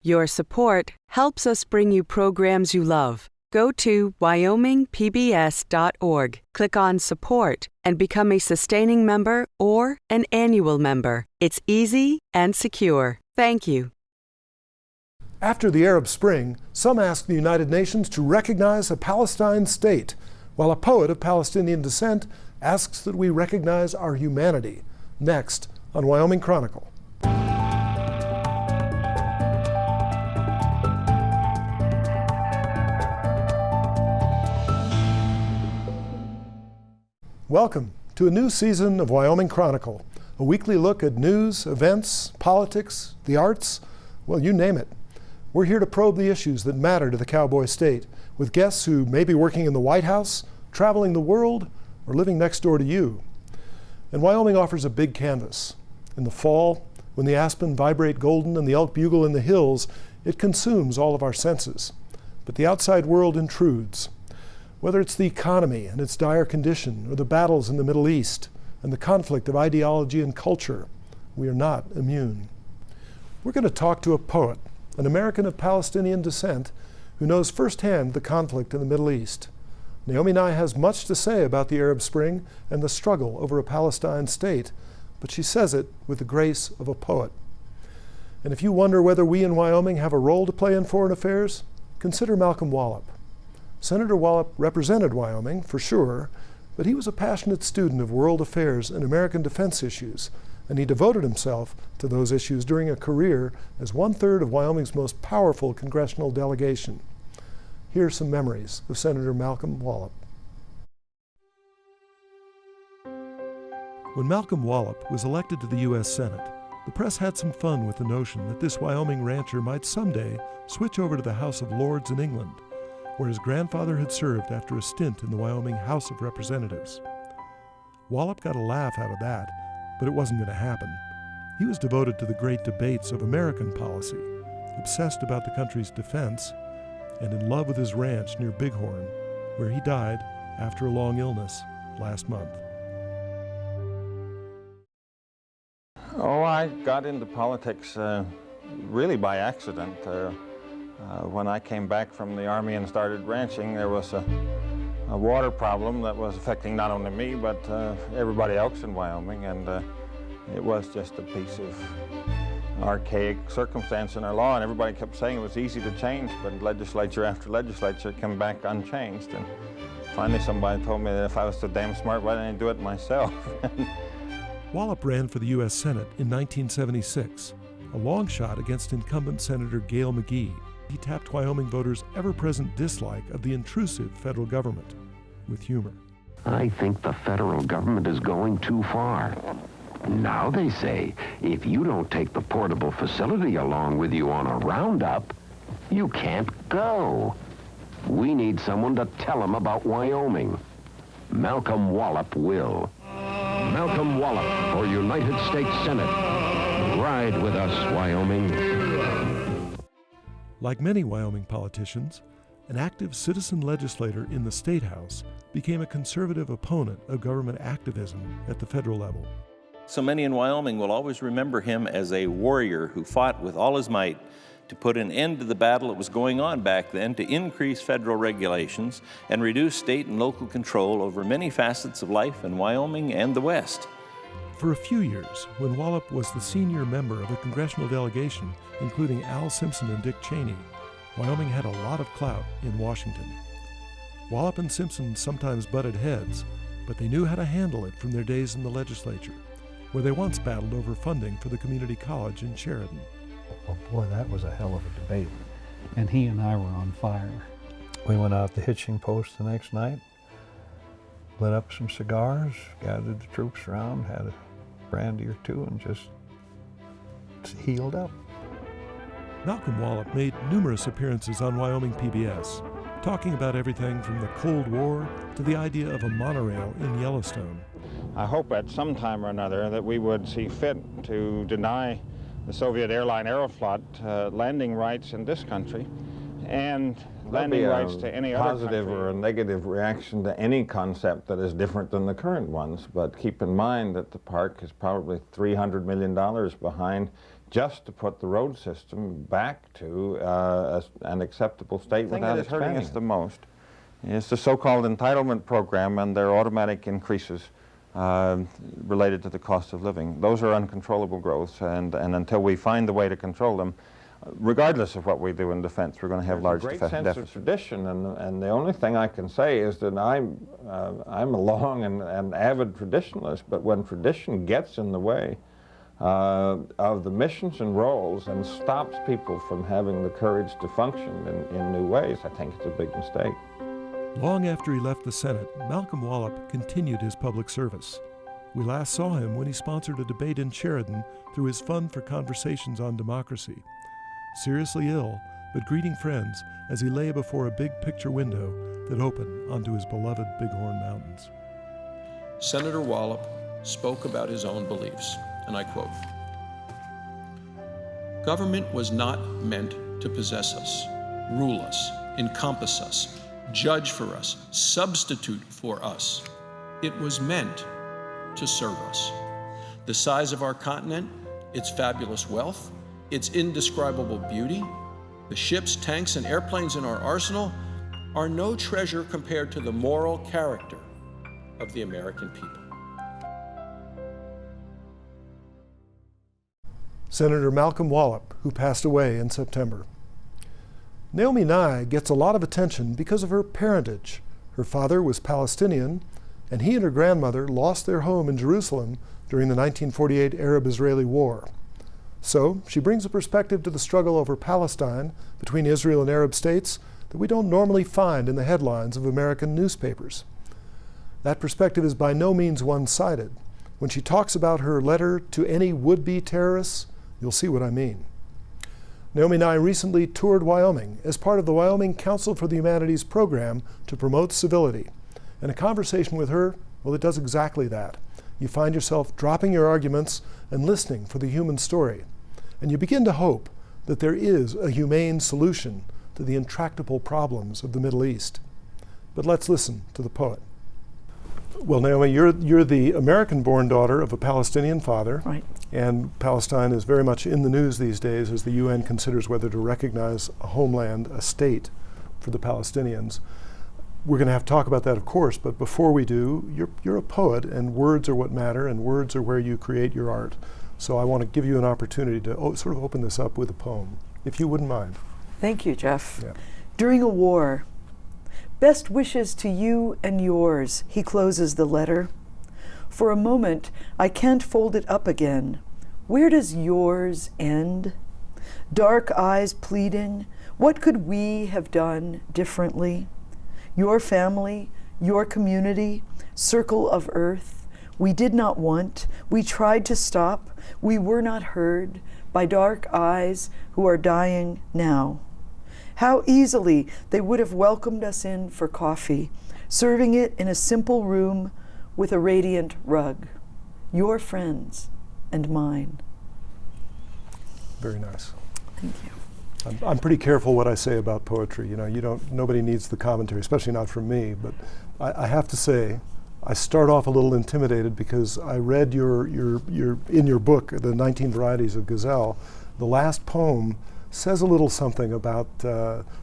Your support helps us bring you programs you love. Go to wyomingpbs.org, click on Support, and become a sustaining member or an annual member. It's easy and secure. Thank you. After the Arab Spring, some asked the United Nations to recognize a Palestine state, while a poet of Palestinian descent asks that we recognize our humanity. Next on Wyoming Chronicle. Welcome to a new season of Wyoming Chronicle, a weekly look at news, events, politics, the arts, well, you name it. We're here to probe the issues that matter to the cowboy state, with guests who may be working in the White House, traveling the world, or living next door to you. And Wyoming offers a big canvas. In the fall, when the aspen vibrate golden and the elk bugle in the hills, it consumes all of our senses. But the outside world intrudes. Whether it's the economy and its dire condition, or the battles in the Middle East, and the conflict of ideology and culture, we are not immune. We're going to talk to a poet, an American of Palestinian descent, who knows firsthand the conflict in the Middle East. Naomi Nye has much to say about the Arab Spring and the struggle over a Palestine state, but she says it with the grace of a poet. And if you wonder whether we in Wyoming have a role to play in foreign affairs, consider Malcolm Wallop. Senator Wallop represented Wyoming, for sure, but he was a passionate student of world affairs and American defense issues, and he devoted himself to those issues during a career as one-third of Wyoming's most powerful congressional delegation. Here are some memories of Senator Malcolm Wallop. When Malcolm Wallop was elected to the U.S. Senate, the press had some fun with the notion that this Wyoming rancher might someday switch over to the House of Lords in England, where his grandfather had served after a stint in the Wyoming House of Representatives. Wallop got a laugh out of that, but it wasn't going to happen. He was devoted to the great debates of American policy, obsessed about the country's defense, and in love with his ranch near Bighorn, where he died after a long illness last month. Oh, I got into politics really by accident. When I came back from the Army and started ranching, there was a water problem that was affecting not only me, but everybody else in Wyoming, and it was just a piece of archaic circumstance in our law, and everybody kept saying it was easy to change, but legislature after legislature came back unchanged, and finally somebody told me that if I was so damn smart, why didn't I do it myself? Wallop ran for the U.S. Senate in 1976, a long shot against incumbent Senator Gale McGee. He tapped Wyoming voters' ever-present dislike of the intrusive federal government with humor. I think the federal government is going too far. Now they say, if you don't take the portable facility along with you on a roundup, you can't go. We need someone to tell them about Wyoming. Malcolm Wallop will. Malcolm Wallop for United States Senate. Ride with us, Wyoming. Like many Wyoming politicians, an active citizen legislator in the State House became a conservative opponent of government activism at the federal level. So many in Wyoming will always remember him as a warrior who fought with all his might to put an end to the battle that was going on back then to increase federal regulations and reduce state and local control over many facets of life in Wyoming and the West. For a few years, when Wallop was the senior member of a congressional delegation, including Al Simpson and Dick Cheney, Wyoming had a lot of clout in Washington. Wallop and Simpson sometimes butted heads, but they knew how to handle it from their days in the legislature, where they once battled over funding for the community college in Sheridan. Oh boy, that was a hell of a debate. And he and I were on fire. We went out to Hitching Post the next night, lit up some cigars, gathered the troops around, had a brandy or two, and just healed up. Malcolm Wallop made numerous appearances on Wyoming PBS, talking about everything from the Cold War to the idea of a monorail in Yellowstone. I hope at some time or another that we would see fit to deny the Soviet airline Aeroflot landing rights in this country and landing rights to any other positive country. or a negative reaction to any concept that is different than the current ones. But keep in mind that the park is probably $300 million behind just to put the road system back to an acceptable state The thing without that is hurting expanding us it. the most is the so-called entitlement program and their automatic increases related to the cost of living. Those are uncontrollable growths, and until we find the way to control them, regardless of what we do in defense, we're going to have large There's a great sense deficits. of tradition, and the only thing I can say is that I'm a long and avid traditionalist, but when tradition gets in the way of the missions and roles and stops people from having the courage to function in new ways, I think it's a big mistake. Long after he left the Senate, Malcolm Wallop continued his public service. We last saw him when he sponsored a debate in Sheridan through his Fund for Conversations on Democracy. Seriously ill, but greeting friends as he lay before a big picture window that opened onto his beloved Bighorn Mountains. Senator Wallop spoke about his own beliefs, and I quote, "Government was not meant to possess us, rule us, encompass us, judge for us, substitute for us. It was meant to serve us. The size of our continent, its fabulous wealth, its indescribable beauty, the ships, tanks, and airplanes in our arsenal are no treasure compared to the moral character of the American people." Senator Malcolm Wallop, who passed away in September. Naomi Nye gets a lot of attention because of her parentage. Her father was Palestinian, and he and her grandmother lost their home in Jerusalem during the 1948 Arab-Israeli War. So she brings a perspective to the struggle over Palestine between Israel and Arab states that we don't normally find in the headlines of American newspapers. That perspective is by no means one-sided. When she talks about her letter to any would-be terrorists, you'll see what I mean. Naomi Nye recently toured Wyoming as part of the Wyoming Council for the Humanities program to promote civility. And a conversation with her, well, it does exactly that. You find yourself dropping your arguments and listening for the human story. And you begin to hope that there is a humane solution to the intractable problems of the Middle East. But let's listen to the poet. Well, Naomi, you're the American-born daughter of a Palestinian father. Right. And Palestine is very much in the news these days as the UN considers whether to recognize a homeland, a state, for the Palestinians. We're going to have to talk about that, of course, but before we do, you're a poet, and words are what matter, and words are where you create your art. So I want to give you an opportunity to sort of open this up with a poem, if you wouldn't mind. Thank you, Jeff. Yeah. During a war, best wishes to you and yours, he closes the letter. For a moment, I can't fold it up again. Where does yours end? Dark eyes pleading, what could we have done differently? Your family, your community, circle of earth, we did not want, we tried to stop, we were not heard by dark eyes who are dying now. How easily they would have welcomed us in for coffee, serving it in a simple room with a radiant rug. Your friends and mine. Very nice. Thank you. I'm pretty careful what I say about poetry. You know, nobody needs the commentary, especially not from me. But I have to say, I start off a little intimidated because I read your in your book, The 19 Varieties of Gazelle. The last poem says a little something about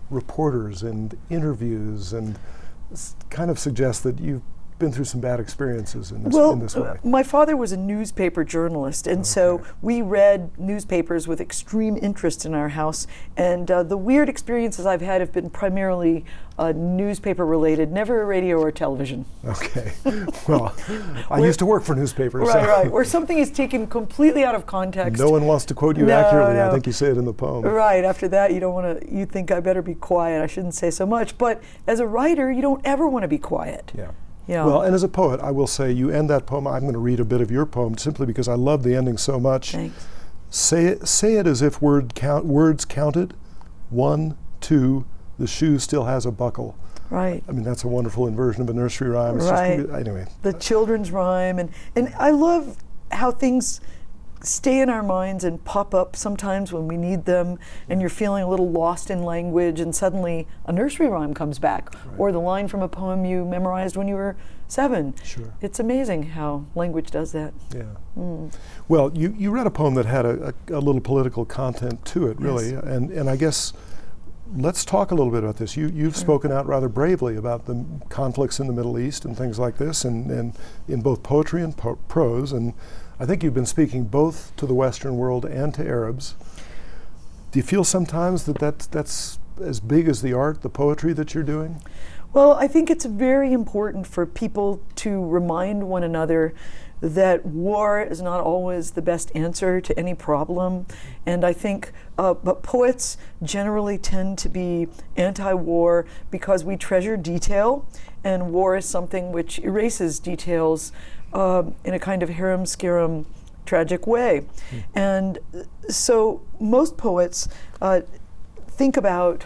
reporters and interviews, and kind of suggests that you've been through some bad experiences in this way. My father was a newspaper journalist, and so we read newspapers with extreme interest in our house. And the weird experiences I've had have been primarily newspaper related, never radio or television. Okay. Well, I used to work for newspapers. Right. Where something is taken completely out of context. No one wants to quote you accurately. I think you say it in the poem. Right. After that, you don't want to. You think I better be quiet. I shouldn't say so much. But as a writer, you don't ever want to be quiet. Yeah. Yeah. Well, and as a poet, I will say you end that poem. I'm going to read a bit of your poem simply because I love the ending so much. Thanks. Say it as if words counted. 1, 2, the shoe still has a buckle. Right. I mean, that's a wonderful inversion of a nursery rhyme. It's right. just, anyway. The children's rhyme. And I love how things stay in our minds and pop up sometimes when we need them, and you're feeling a little lost in language, and suddenly a nursery rhyme comes back, or the line from a poem you memorized when you were 7. Sure. It's amazing how language does that. Yeah. Well, you read a poem that had a little political content to it, really, Yes. and I guess let's talk a little bit about this. You've spoken out rather bravely about the conflicts in the Middle East and things like this, and in both poetry and prose, and I think you've been speaking both to the Western world and to Arabs. Do you feel sometimes that's as big as the art, the poetry that you're doing? Well, I think it's very important for people to remind one another that war is not always the best answer to any problem. And I think but poets generally tend to be anti-war because we treasure detail, and war is something which erases details in a kind of harem-scarum tragic way. And so most poets think about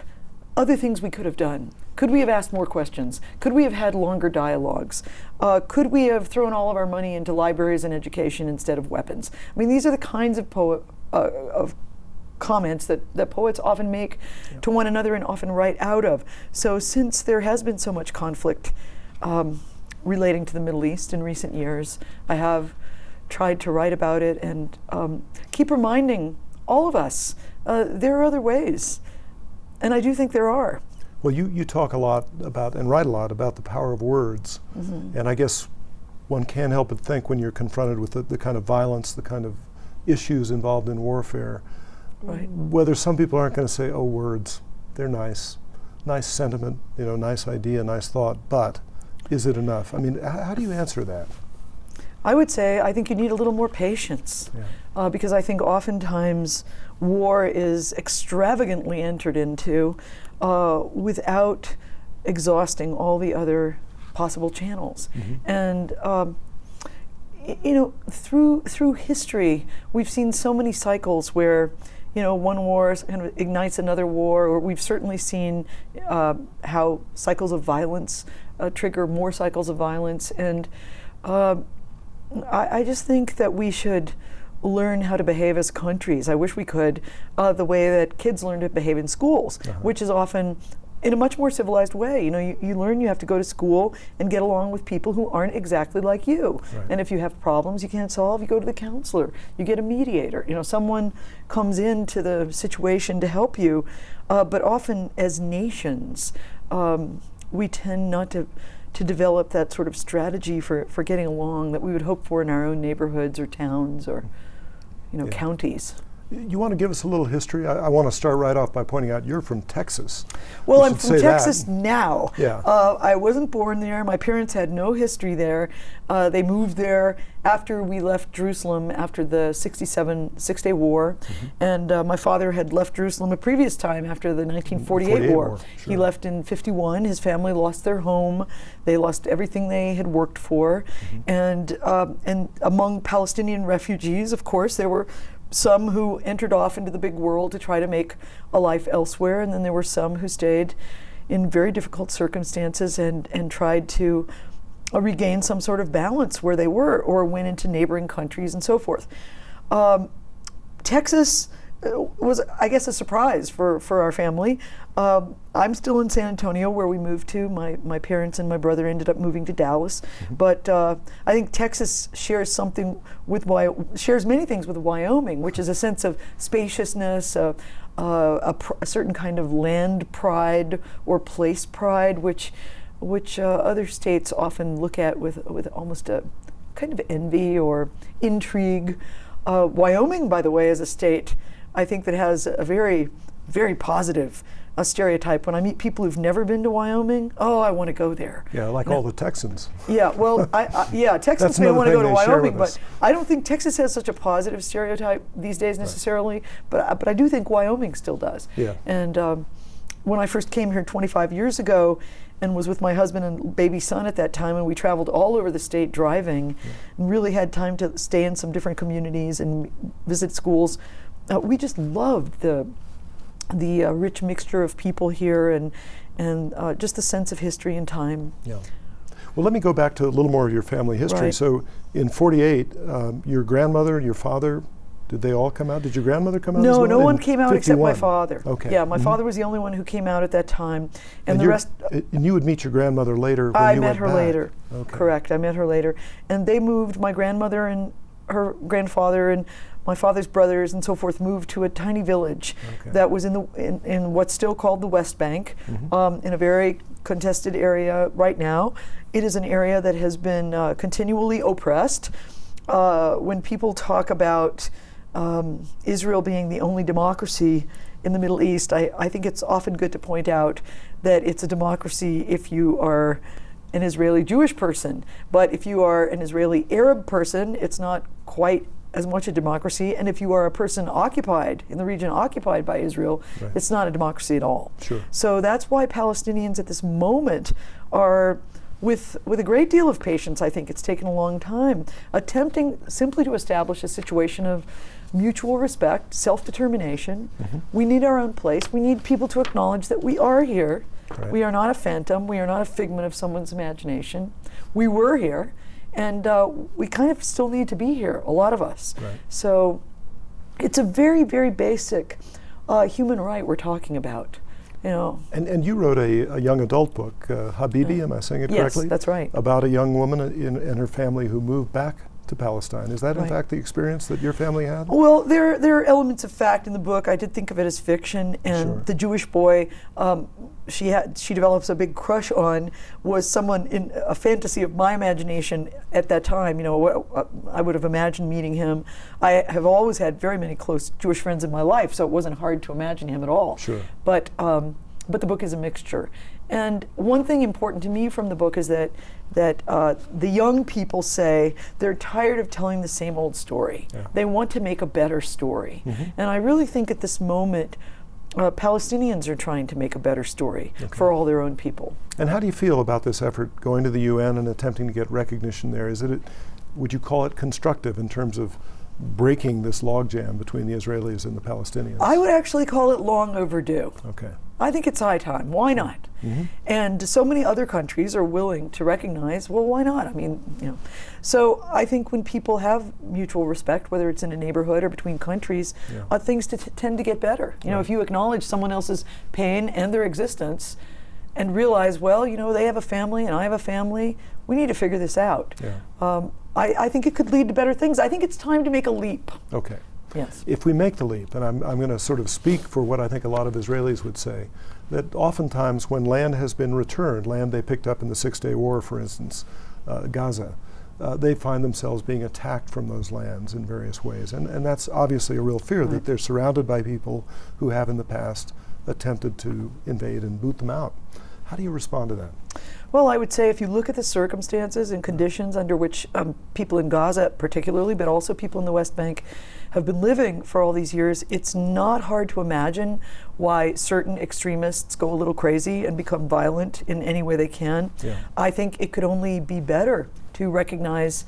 other things we could have done. Could we have asked more questions? Could we have had longer dialogues? Could we have thrown all of our money into libraries and education instead of weapons? I mean, these are the kinds of comments that poets often make to one another and often write out of. So since there has been so much conflict relating to the Middle East in recent years, I have tried to write about it and keep reminding all of us there are other ways. And I do think there are. Well, you talk a lot about and write a lot about the power of words. And I guess one can't help but think when you're confronted with the kind of violence, the kind of issues involved in warfare, whether some people aren't going to say, oh, words, they're nice sentiment, nice idea, nice thought, but is it enough? I mean, how do you answer that? I would say I think you need a little more patience, because I think oftentimes war is extravagantly entered into without exhausting all the other possible channels. And through history, we've seen so many cycles where one war kind of ignites another war, or we've certainly seen how cycles of violence trigger more cycles of violence. And I just think that we should learn how to behave as countries. I wish we could, the way that kids learn to behave in schools, which is often in a much more civilized way. You learn you have to go to school and get along with people who aren't exactly like you. And if you have problems you can't solve, you go to the counselor, you get a mediator. Someone comes into the situation to help you. But often as nations, we tend not to develop that sort of strategy for getting along that we would hope for in our own neighborhoods or towns or counties. You want to give us a little history? I want to start right off by pointing out you're from Texas. Well, I'm from Texas now. Yeah. I wasn't born there. My parents had no history there. They moved there after we left Jerusalem after the 67 Six-Day War. And my father had left Jerusalem a previous time after the 1948 war. He left in 51. His family lost their home. They lost everything they had worked for. And among Palestinian refugees, of course, there were some who entered off into the big world to try to make a life elsewhere, and then there were some who stayed in very difficult circumstances and tried to regain some sort of balance where they were, or went into neighboring countries and so forth. Texas was, I guess, a surprise for our family. I'm still in San Antonio, where we moved to. My parents and my brother ended up moving to Dallas. But I think Texas shares shares many things with Wyoming, which is a sense of spaciousness, a certain kind of land pride or place pride, which other states often look at with almost a kind of envy or intrigue. Wyoming, by the way, is a state I think that has a very, very positive stereotype. When I meet people who've never been to Wyoming, oh, I want to go there. Yeah, like all the Texans. Yeah, well, Texans may want to go to Wyoming, but I don't think Texas has such a positive stereotype these days necessarily, but I do think Wyoming still does. Yeah. And when I first came here 25 years ago and was with my husband and baby son at that time, and we traveled all over the state driving, and really had time to stay in some different communities and visit schools, we just loved the rich mixture of people here and just the sense of history and time. Yeah. Well, let me go back to a little more of your family history. Right. So in 48, your grandmother and your father Did they all come out? Did your grandmother come out No, as well? no one In came out except my 51? father. Okay. Yeah, my father was the only one who came out at that time, and the you're- rest. And you would meet your grandmother later when I you met went her back. later. Okay. Correct. I met her later, and they moved. My grandmother and her grandfather and my father's brothers and so forth moved to a tiny village Okay. that was in what's still called the West Bank, in a very contested area right now. It is an area that has been continually oppressed. When people talk about Israel being the only democracy in the Middle East, I think it's often good to point out that it's a democracy if you are an Israeli Jewish person. But if you are an Israeli Arab person, it's not quite as much a democracy. And if you are a person occupied, in the region occupied by Israel, Right. it's not a democracy at all. Sure. So that's why Palestinians at this moment are, with a great deal of patience, I think it's taken a long time, attempting simply to establish a situation of mutual respect, self-determination. We need our own place. We need people to acknowledge that we are here. Right. We are not a phantom. We are not a figment of someone's imagination. We were here, and we kind of still need to be here, a lot of us. Right. So it's a very, very basic human right we're talking about. You know. And you wrote a young adult book, Habibi, am I saying it Yes, correctly? that's right. About a young woman and her family who moved back to Palestine. Is that in Right. fact the experience that your family had? Well, there are elements of fact in the book. I did think of it as fiction, and Sure. the Jewish boy she develops a big crush on was someone in a fantasy of my imagination at that time. You know, I would have imagined meeting him. I have always had very many close Jewish friends in my life, so it wasn't hard to imagine him at all. Sure. But the book is a mixture. And one thing important to me from the book is that the young people say they're tired of telling the same old story. Yeah. They want to make a better story. And I really think at this moment, Palestinians are trying to make a better story for all their own people. And how do you feel about this effort going to the UN and attempting to get recognition there? Would you call it constructive in terms of breaking this logjam between the Israelis and the Palestinians? I would actually call it long overdue. Okay. I think it's high time. Why not? And so many other countries are willing to recognize, well, why not? I mean, you know. So I think when people have mutual respect, whether it's in a neighborhood or between countries, things tend to get better. You know, if you acknowledge someone else's pain and their existence and realize, well, you know, they have a family and I have a family, we need to figure this out. Yeah. I think it could lead to better things. I think it's time to make a leap. Okay. Yes. If we make the leap, and I'm going to sort of speak for what I think a lot of Israelis would say, that oftentimes when land has been returned, land they picked up in the Six-Day War, for instance, Gaza, they find themselves being attacked from those lands in various ways. And that's obviously a real fear, that they're surrounded by people who have in the past attempted to invade and boot them out. How do you respond to that? Well, I would say if you look at the circumstances and conditions under which people in Gaza particularly, but also people in the West Bank, have been living for all these years, it's not hard to imagine why certain extremists go a little crazy and become violent in any way they can. Yeah. I think it could only be better to recognize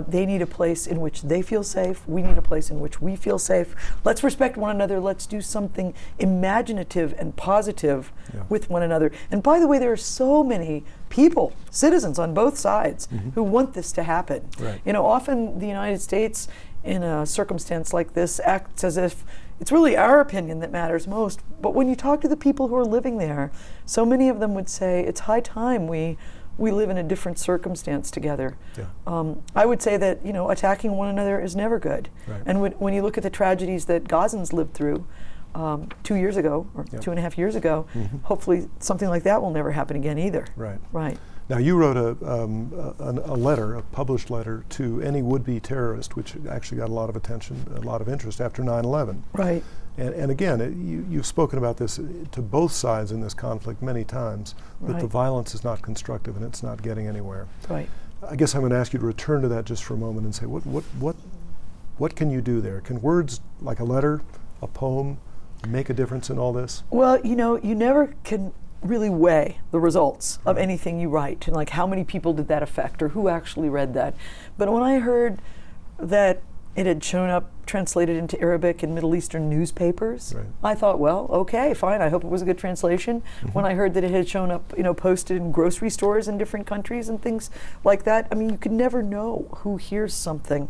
they need a place in which they feel safe. We need a place in which we feel safe. Let's respect one another. Let's do something imaginative and positive with one another. And by the way, there are so many people, citizens on both sides, who want this to happen. Right. You know, often the United States, in a circumstance like this, acts as if it's really our opinion that matters most. But when you talk to the people who are living there, so many of them would say it's high time we live in a different circumstance together. Yeah. I would say that, you know, attacking one another is never good. Right. And when you look at the tragedies that Gazans lived through 2 years ago, or 2.5 years ago, hopefully something like that will never happen again either. Right. Right. Now, you wrote a letter, a published letter, to any would-be terrorist, which actually got a lot of attention, a lot of interest after 9/11. Right. And again, you've spoken about this to both sides in this conflict many times, that the Right. violence is not constructive and it's not getting anywhere. Right. I guess I'm going to ask you to return to that just for a moment and say, what can you do there? Can words like a letter, a poem, make a difference in all this? Well, you know, you never can really weigh the results of anything you write, and like how many people did that affect or who actually read that. But when I heard that it had shown up translated into Arabic in Middle Eastern newspapers, Right. I thought, well, okay, fine, I hope it was a good translation. When I heard that it had shown up, you know, posted in grocery stores in different countries and things like that, I mean, you could never know who hears something.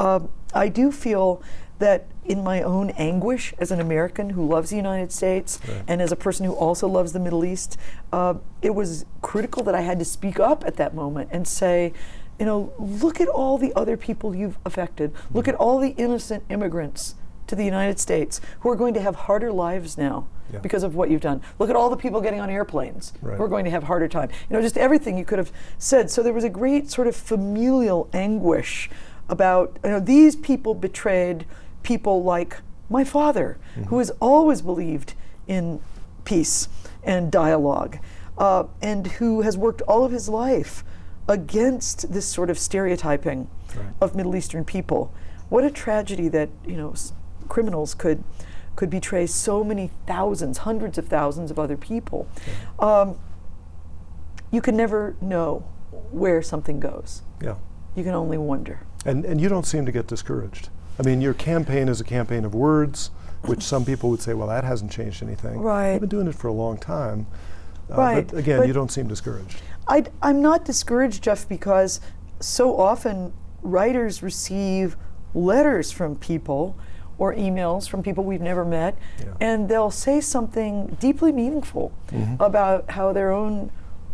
I do feel that in my own anguish as an American who loves the United States and as a person who also loves the Middle East, it was critical that I had to speak up at that moment and say, you know, look at all the other people you've affected. Look at all the innocent immigrants to the United States who are going to have harder lives now because of what you've done. Look at all the people getting on airplanes who are going to have harder time. You know, just everything you could have said. So there was a great sort of familial anguish about, you know, these people betrayed people like my father, who has always believed in peace and dialogue, and who has worked all of his life against this sort of stereotyping of Middle Eastern people. What a tragedy that, you know, criminals could betray so many thousands, hundreds of thousands of other people. You can never know where something goes. Yeah. You can only wonder. And you don't seem to get discouraged. I mean, your campaign is a campaign of words, which some people would say, well, that hasn't changed anything. Right. You've been doing it for a long time. Right. But again, you don't seem discouraged. I'm not discouraged, Jeff, because so often writers receive letters from people or emails from people we've never met, and they'll say something deeply meaningful about how their own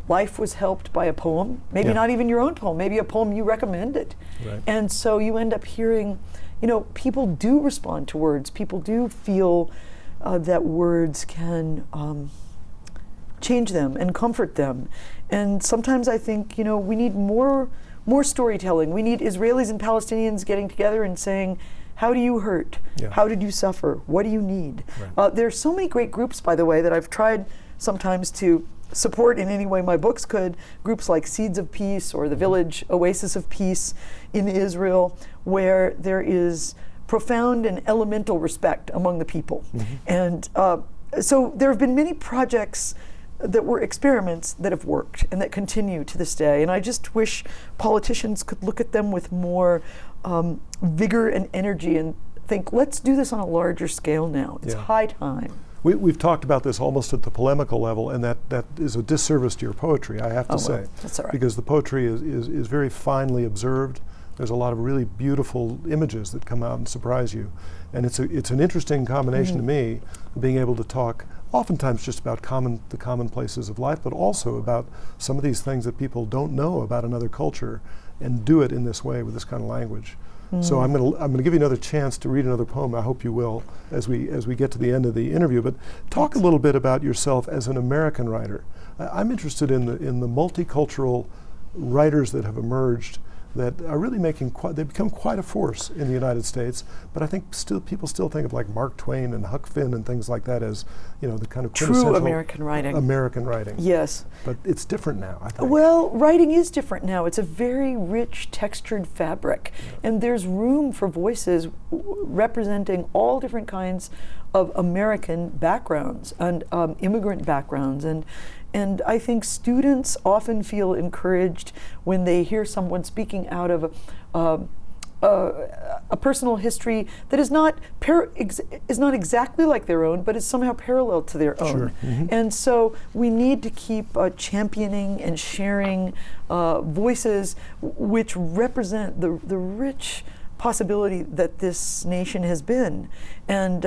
life was helped by a poem, maybe not even your own poem, maybe a poem you recommended. Right. And so you end up hearing, you know, people do respond to words. People do feel that words can change them and comfort them. And sometimes I think, you know, we need more storytelling. We need Israelis and Palestinians getting together and saying, how do you hurt? How did you suffer? What do you need? Right. There are so many great groups, by the way, that I've tried sometimes to support in any way my books could. Groups like Seeds of Peace or the Village Oasis of Peace in Israel, where there is profound and elemental respect among the people. And so there have been many projects that were experiments that have worked and that continue to this day. And I just wish politicians could look at them with more vigor and energy and think, let's do this on a larger scale now. It's high time. We've talked about this almost at the polemical level, and that is a disservice to your poetry, I have to say. Well, that's all right. Because the poetry is very finely observed. There's a lot of really beautiful images that come out and surprise you. And it's an interesting combination to me, being able to talk oftentimes just about the commonplaces of life, but also about some of these things that people don't know about another culture, and do it in this way with this kind of language. So I'm going to give you another chance to read another poem. I hope you will as we get to the end of the interview. But talk a little bit about yourself as an American writer. I'm interested in the multicultural writers that have emerged that are really they've become quite a force in the United States. But I think people still think of like Mark Twain and Huck Finn and things like that as, you know, the kind of true American writing. American writing. Yes. But it's different now, I think. Well, writing is different now. It's a very rich, textured fabric. And there's room for voices representing all different kinds of American backgrounds and immigrant backgrounds. And I think students often feel encouraged when they hear someone speaking out of a personal history that is not exactly like their own, but is somehow parallel to their own. And so we need to keep championing and sharing voices which represent the rich possibility that this nation has been. And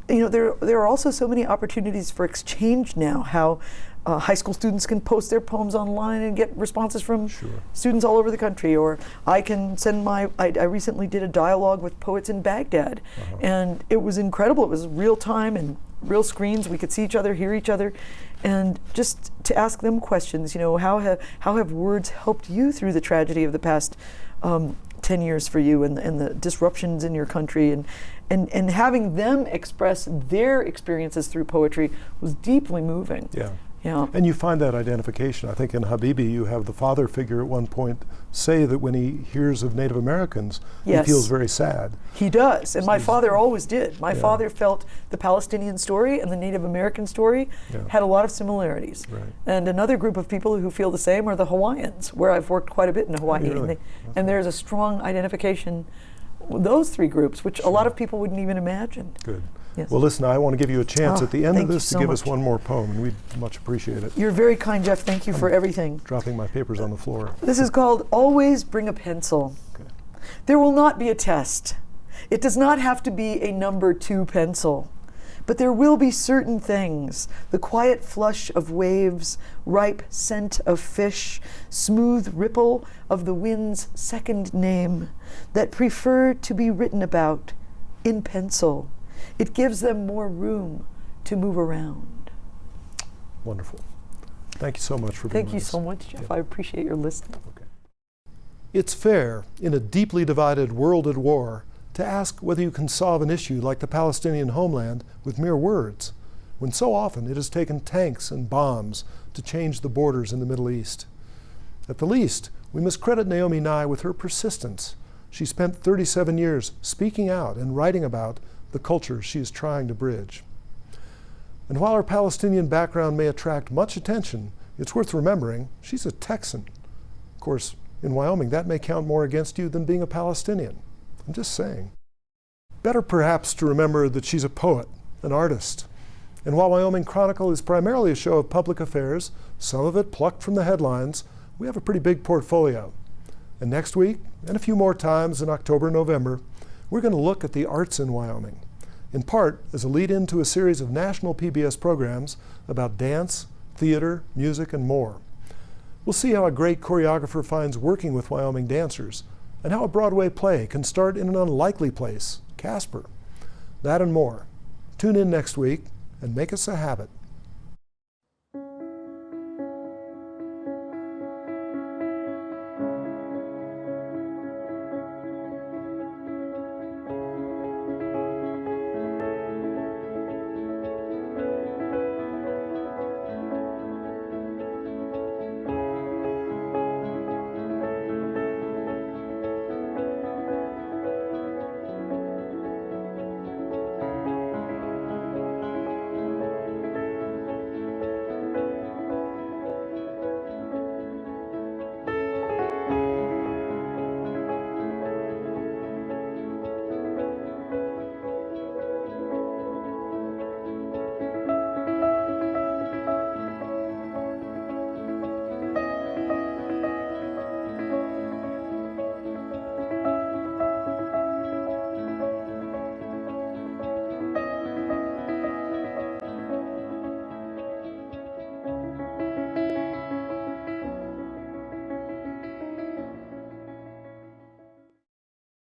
you know, there are also so many opportunities for exchange now. How high school students can post their poems online and get responses from students all over the country, or I can send I recently did a dialogue with poets in Baghdad, and it was incredible. It was real time and real screens. We could see each other, hear each other, and just to ask them questions. You know, how have words helped you through the tragedy of the past 10 years for you, and the disruptions in your country, and having them express their experiences through poetry was deeply moving. Yeah. And you find that identification. I think in Habibi you have the father figure at one point say that when he hears of Native Americans, he feels very sad. He does, and my father always did. My father felt the Palestinian story and the Native American story had a lot of similarities. And another group of people who feel the same are the Hawaiians, where I've worked quite a bit in Hawaii. Really? And there's a strong identification with those three groups, which a lot of people wouldn't even imagine. Good. Yes. Well, listen, I want to give you a chance at the end of this to give us one more poem, and we'd much appreciate it. You're very kind, Jeff. Thank you for everything. Dropping my papers on the floor. This is called Always Bring a Pencil. Okay. There will not be a test. It does not have to be a number 2 pencil, but there will be certain things, the quiet flush of waves, ripe scent of fish, smooth ripple of the wind's second name, that prefer to be written about in pencil. It gives them more room to move around. Wonderful. Thank you so much for being with us. Thank you so much, Jeff. I appreciate your listening. Okay. It's fair, in a deeply divided world at war, to ask whether you can solve an issue like the Palestinian homeland with mere words, when so often it has taken tanks and bombs to change the borders in the Middle East. At the least, we must credit Naomi Nye with her persistence. She spent 37 years speaking out and writing about the culture she is trying to bridge. And while her Palestinian background may attract much attention, it's worth remembering she's a Texan. Of course, in Wyoming, that may count more against you than being a Palestinian. I'm just saying. Better perhaps to remember that she's a poet, an artist. And while Wyoming Chronicle is primarily a show of public affairs, some of it plucked from the headlines, we have a pretty big portfolio. And next week, and a few more times in October and November, we're going to look at the arts in Wyoming, in part as a lead-in to a series of national PBS programs about dance, theater, music, and more. We'll see how a great choreographer finds working with Wyoming dancers, and how a Broadway play can start in an unlikely place, Casper. That and more. Tune in next week and make us a habit.